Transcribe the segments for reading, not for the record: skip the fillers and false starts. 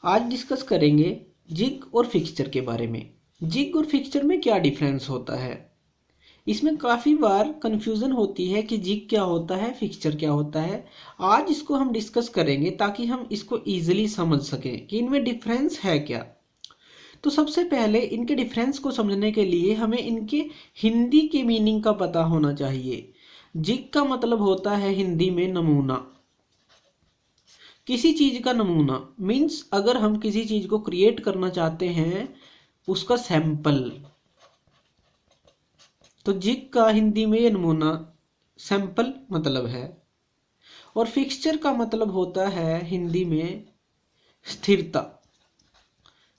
आज डिस्कस करेंगे जिग और फिक्सचर के बारे में। जिग और फिक्सचर में क्या डिफरेंस होता है। इसमें काफ़ी बार कंफ्यूजन होती है कि जिग क्या होता है, फिक्सचर क्या होता है। आज इसको हम डिस्कस करेंगे ताकि हम इसको ईजिली समझ सकें कि इनमें डिफरेंस है क्या। तो सबसे पहले इनके डिफरेंस को समझने के लिए हमें इनके हिंदी के मीनिंग का पता होना चाहिए। जिग का मतलब होता है हिंदी में नमूना। किसी चीज का नमूना मीन्स अगर हम किसी चीज को क्रिएट करना चाहते हैं उसका सैंपल, तो जिग का हिंदी में ये नमूना सैंपल मतलब है। और फिक्सचर का मतलब होता है हिंदी में स्थिरता।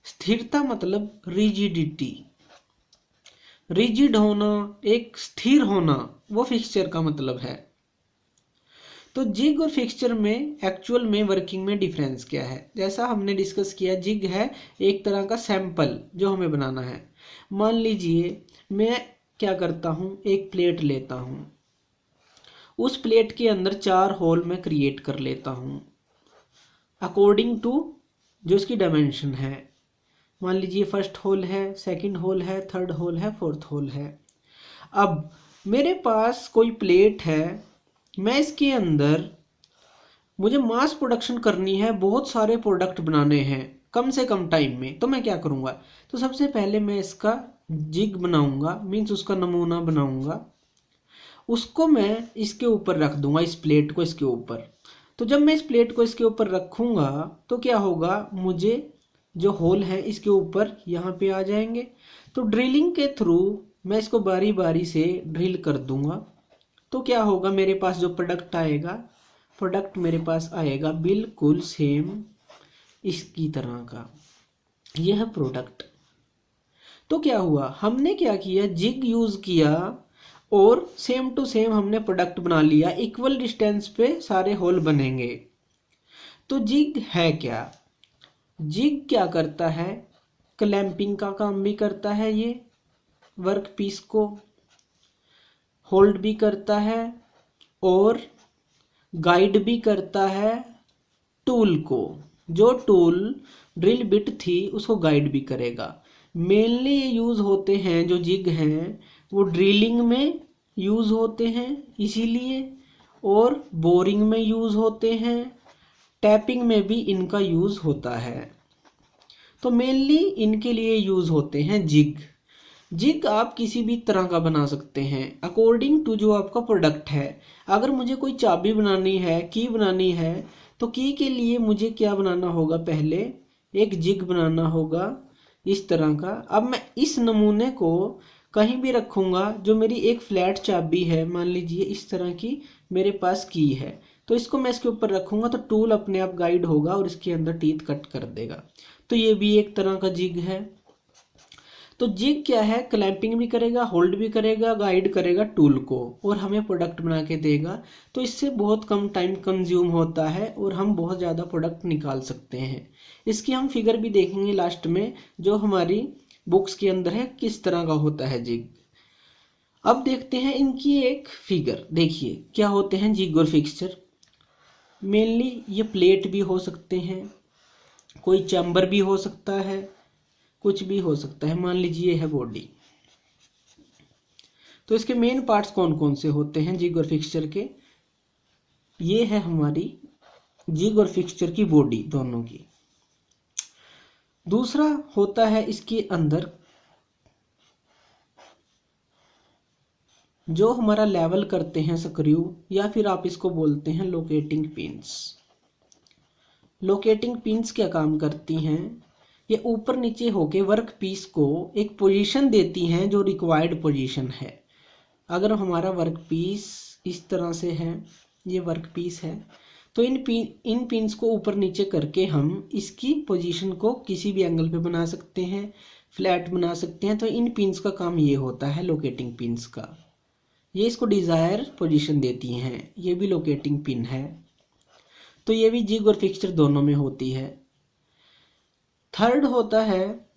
स्थिरता मतलब रिजिडिटी, रिजिड होना, एक स्थिर होना, वो फिक्सचर का मतलब है। तो जिग और फिक्सचर में एक्चुअल में वर्किंग में डिफरेंस क्या है। जैसा हमने डिस्कस किया, जिग है एक तरह का सैंपल जो हमें बनाना है। मान लीजिए मैं क्या करता हूँ, एक प्लेट लेता हूँ, उस प्लेट के अंदर 4 होल मैं क्रिएट कर लेता हूँ अकॉर्डिंग टू जो इसकी डायमेंशन है। मान लीजिए फर्स्ट होल है, सेकंड होल है, थर्ड होल है, फोर्थ होल है। अब मेरे पास कोई प्लेट है, मैं इसके अंदर मुझे मास प्रोडक्शन करनी है, बहुत सारे प्रोडक्ट बनाने हैं कम से कम टाइम में। तो मैं क्या करूँगा, तो सबसे पहले मैं इसका जिग बनाऊंगा, मीन्स उसका नमूना बनाऊंगा, उसको मैं इसके ऊपर रख दूंगा, इस प्लेट को इसके ऊपर। तो जब मैं इस प्लेट को इसके ऊपर रखूंगा तो क्या होगा, मुझे जो होल है इसके ऊपर यहाँ पे आ जाएंगे। तो ड्रिलिंग के थ्रू मैं इसको बारी बारी से ड्रिल कर दूंगा। तो क्या होगा, मेरे पास जो प्रोडक्ट आएगा, प्रोडक्ट मेरे पास आएगा बिल्कुल सेम इसकी तरह का। यह प्रोडक्ट। तो क्या हुआ, हमने क्या किया, जिग यूज किया और सेम टू सेम हमने प्रोडक्ट बना लिया। इक्वल डिस्टेंस पे सारे होल बनेंगे। तो जिग है क्या, जिग क्या करता है, क्लैंपिंग का काम भी करता है, ये वर्क पीस को होल्ड भी करता है और गाइड भी करता है टूल को। जो टूल ड्रिल बिट थी उसको गाइड भी करेगा। मेनली ये यूज होते हैं, जो जिग हैं वो ड्रिलिंग में यूज होते हैं इसीलिए, और बोरिंग में यूज होते हैं, टैपिंग में भी इनका यूज होता है। तो मेनली इनके लिए यूज होते हैं जिग। जिग आप किसी भी तरह का बना सकते हैं अकॉर्डिंग टू जो आपका प्रोडक्ट है। अगर मुझे कोई चाबी बनानी है, की बनानी है, तो की के लिए मुझे क्या बनाना होगा, पहले एक जिग बनाना होगा इस तरह का। अब मैं इस नमूने को कहीं भी रखूंगा, जो मेरी एक फ्लैट चाबी है, मान लीजिए इस तरह की मेरे पास की है, तो इसको मैं इसके ऊपर रखूंगा तो टूल अपने आप गाइड होगा और इसके अंदर टीथ कट कर देगा। तो ये भी एक तरह का जिग है। तो जिग क्या है, क्लैंपिंग भी करेगा, होल्ड भी करेगा, गाइड करेगा टूल को और हमें प्रोडक्ट बना के देगा। तो इससे बहुत कम टाइम कंज्यूम होता है और हम बहुत ज़्यादा प्रोडक्ट निकाल सकते हैं। इसकी हम फिगर भी देखेंगे लास्ट में, जो हमारी बुक्स के अंदर है, किस तरह का होता है जिग। अब देखते हैं इनकी एक फिगर। देखिए क्या होते हैं जिग और फिक्सचर। मेनली ये प्लेट भी हो सकते हैं, कोई चैम्बर भी हो सकता है, कुछ भी हो सकता है। मान लीजिए है बॉडी। तो इसके मेन पार्ट्स कौन कौन से होते हैं जिग और फिक्सचर के, ये है हमारी जिग और फिक्सचर की बॉडी दोनों की। दूसरा होता है इसके अंदर जो हमारा लेवल करते हैं स्क्रू, या फिर आप इसको बोलते हैं लोकेटिंग पिंस। लोकेटिंग पिंस क्या काम करती हैं, ये ऊपर नीचे होके वर्क पीस को एक पोजीशन देती हैं जो रिक्वायर्ड पोजीशन है। अगर हमारा वर्क पीस इस तरह से है, ये वर्क पीस है, तो इन पिंस को ऊपर नीचे करके हम इसकी पोजीशन को किसी भी एंगल पे बना सकते हैं, फ्लैट बना सकते हैं। तो इन पिंस का काम ये होता है लोकेटिंग पिंस का। ये इसको डिज़ायर पोजीशन देती हैं, ये भी लोकेटिंग पिन है। तो ये भी जिग और फिक्सचर दोनों में होती है। थर्ड होता है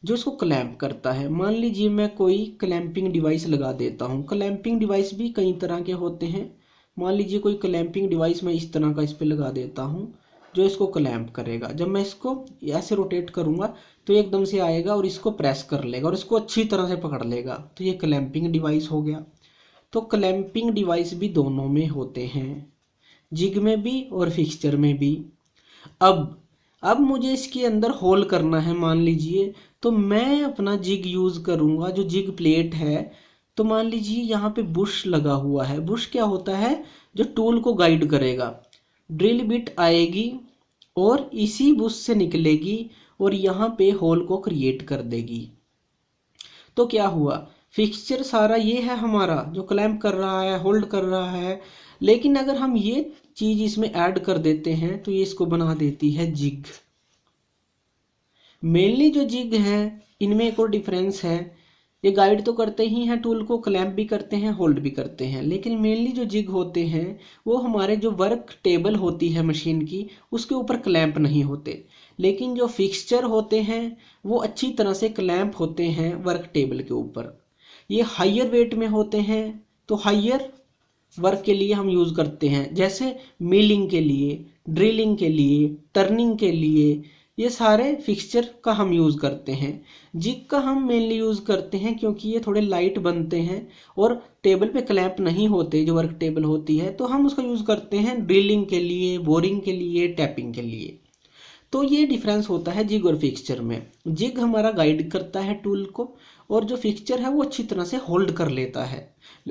जो इसको क्लैंप करता है। मान लीजिए मैं कोई क्लैंपिंग डिवाइस लगा देता हूँ। क्लैंपिंग डिवाइस भी कई तरह के होते हैं। मान लीजिए कोई क्लैंपिंग डिवाइस मैं इस तरह का इस पे लगा देता हूँ, जो इसको क्लैंप करेगा। जब मैं इसको ऐसे रोटेट करूंगा तो ये एकदम से आएगा और इसको प्रेस कर लेगा और इसको अच्छी तरह से पकड़ लेगा, तो ये क्लैंपिंग डिवाइस हो गया। तो क्लैंपिंग डिवाइस भी दोनों में होते हैं, जिग में भी और फिक्सचर में भी। अब मुझे इसके अंदर होल करना है, मान लीजिए, तो मैं अपना जिग यूज करूंगा, जो जिग प्लेट है। तो मान लीजिए यहाँ पे बुश लगा हुआ है। बुश क्या होता है? जो टूल को गाइड करेगा। ड्रिल बिट आएगी और इसी बुश से निकलेगी और यहाँ पे होल को क्रिएट कर देगी। तो क्या हुआ? फिक्सचर सारा ये है हमारा, जो क्लैंप कर रहा है, होल्ड कर रहा है। लेकिन अगर हम ये चीज इसमें ऐड कर देते हैं तो ये इसको बना देती है जिग। मेनली जो जिग है इनमें एक और डिफरेंस है, ये गाइड तो करते ही हैं टूल को, क्लैंप भी करते हैं, होल्ड भी करते हैं। लेकिन मेनली जो जिग होते हैं वो हमारे जो वर्क टेबल होती है मशीन की, उसके ऊपर क्लैंप नहीं होते। लेकिन जो फिक्सचर होते हैं वो अच्छी तरह से क्लैंप होते हैं वर्क टेबल के ऊपर। ये हाइयर वेट में होते हैं, तो हाइयर वर्क के लिए हम यूज करते हैं, जैसे मिलिंग के लिए, ड्रिलिंग के लिए, टर्निंग के लिए, ये सारे फिक्सचर का हम यूज करते हैं। जिग का हम मेनली यूज करते हैं क्योंकि ये थोड़े लाइट बनते हैं और टेबल पे क्लैंप नहीं होते, जो वर्क टेबल होती है, तो हम उसका यूज करते हैं ड्रिलिंग के लिए, बोरिंग के लिए, टैपिंग के लिए। तो ये डिफरेंस होता है जिग और फिक्सचर में। जिग हमारा गाइड करता है टूल को और जो फिक्सचर है वो अच्छी तरह से होल्ड कर लेता है।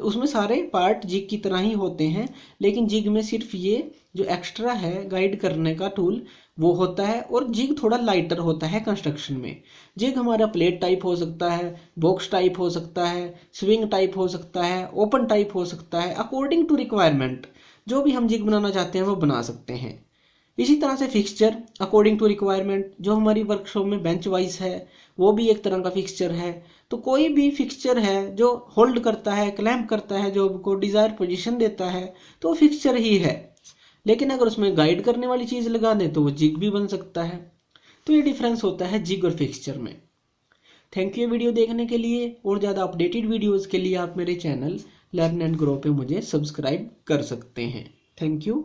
उसमें सारे पार्ट जिग की तरह ही होते हैं, लेकिन जिग में सिर्फ ये जो एक्स्ट्रा है गाइड करने का टूल वो होता है। और जिग थोड़ा लाइटर होता है कंस्ट्रक्शन में। जिग हमारा प्लेट टाइप हो सकता है, बॉक्स टाइप हो सकता है, स्विंग टाइप हो सकता है, ओपन टाइप हो सकता है। अकॉर्डिंग टू रिक्वायरमेंट जो भी हम जिग बनाना चाहते हैं वो बना सकते हैं। इसी तरह से फिक्सचर अकॉर्डिंग टू रिक्वायरमेंट, जो हमारी वर्कशॉप में बेंच वाइज है वो भी एक तरह का फिक्सचर है। तो कोई भी फिक्सचर है जो होल्ड करता है, क्लैंप करता है, जो को डिजायर पोजीशन देता है, तो वो फिक्सचर ही है। लेकिन अगर उसमें गाइड करने वाली चीज लगा दे तो वो जिग भी बन सकता है। तो ये डिफरेंस होता है जिग और फिक्सचर में। थैंक यू वीडियो देखने के लिए। और ज़्यादा अपडेटेड वीडियोज़ के लिए आप मेरे चैनल लर्न एंड ग्रो पे मुझे सब्सक्राइब कर सकते हैं। Thank you.